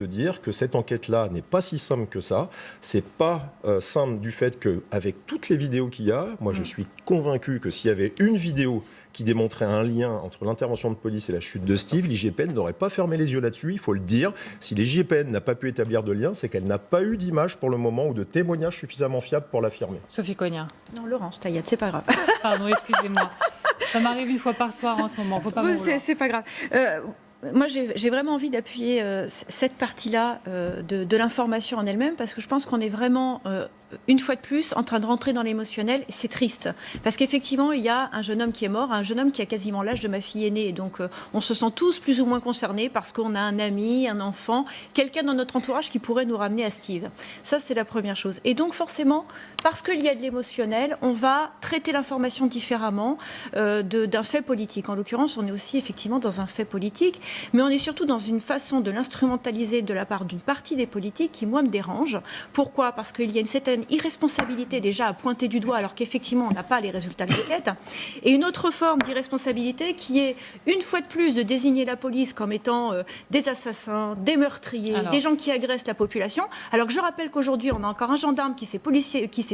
de dire que cette enquête-là n'est pas si simple que ça. C'est pas simple du fait qu'avec toutes les vidéos qu'il y a, moi je suis convaincu que s'il y avait une vidéo qui démontrait un lien entre l'intervention de police et la chute de Steve, l'IGPN n'aurait pas fermé les yeux là-dessus, il faut le dire. Si l'IGPN n'a pas pu établir de lien, c'est qu'elle n'a pas eu d'image pour le moment ou de témoignage suffisamment fiable pour l'affirmer. Sophie Cognard. Non, Laurence Taillade, c'est pas grave. Pardon, excusez-moi. Ça m'arrive une fois par soir en ce moment, faut pas m'en vouloir. C'est pas grave. Moi, j'ai vraiment envie d'appuyer cette partie-là de l'information en elle-même, parce que je pense qu'on est vraiment, une fois de plus, en train de rentrer dans l'émotionnel. C'est triste, parce qu'effectivement, il y a un jeune homme qui est mort, un jeune homme qui a quasiment l'âge de ma fille aînée. Et donc, on se sent tous plus ou moins concernés, parce qu'on a un ami, un enfant, quelqu'un dans notre entourage qui pourrait nous ramener à Steve. Ça, c'est la première chose. Et donc, forcément, parce qu'il y a de l'émotionnel, on va traiter l'information différemment d'un fait politique. En l'occurrence, on est aussi effectivement dans un fait politique. Mais on est surtout dans une façon de l'instrumentaliser de la part d'une partie des politiques qui, moi, me dérange. Pourquoi ? Parce qu'il y a une certaine irresponsabilité déjà à pointer du doigt, alors qu'effectivement, on n'a pas les résultats de l'enquête. Et une autre forme d'irresponsabilité qui est, une fois de plus, de désigner la police comme étant des assassins, des meurtriers, des gens qui agressent la population. Alors que je rappelle qu'aujourd'hui, on a encore un gendarme qui s'est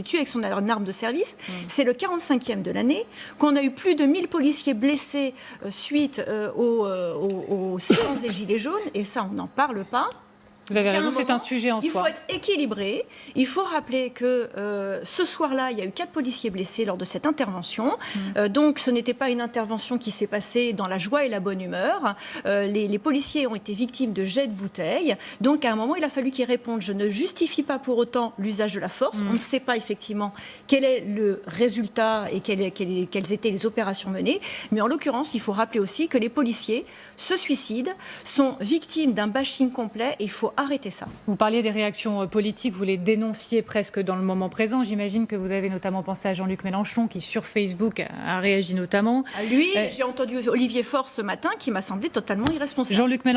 tué avec son arme de service. C'est le 45e de l'année, qu'on a eu plus de 1000 policiers blessés suite aux séances des Gilets jaunes, et ça, on n'en parle pas. Vous avez raison, c'est un sujet en soi. Il faut être équilibré. Il faut rappeler que ce soir-là, il y a eu 4 policiers blessés lors de cette intervention. Donc, ce n'était pas une intervention qui s'est passée dans la joie et la bonne humeur. Les policiers ont été victimes de jets de bouteilles. Donc, à un moment, il a fallu qu'ils répondent. Je ne justifie pas pour autant l'usage de la force. On ne sait pas effectivement quel est le résultat et quelles étaient les opérations menées. Mais en l'occurrence, il faut rappeler aussi que les policiers se suicident, sont victimes d'un bashing complet, et il faut arrêter ça. Vous parliez des réactions politiques, vous les dénonciez presque dans le moment présent. J'imagine que vous avez notamment pensé à Jean-Luc Mélenchon, qui sur Facebook a réagi notamment. À lui, j'ai entendu Olivier Faure ce matin, qui m'a semblé totalement irresponsable. Jean-Luc Mélenchon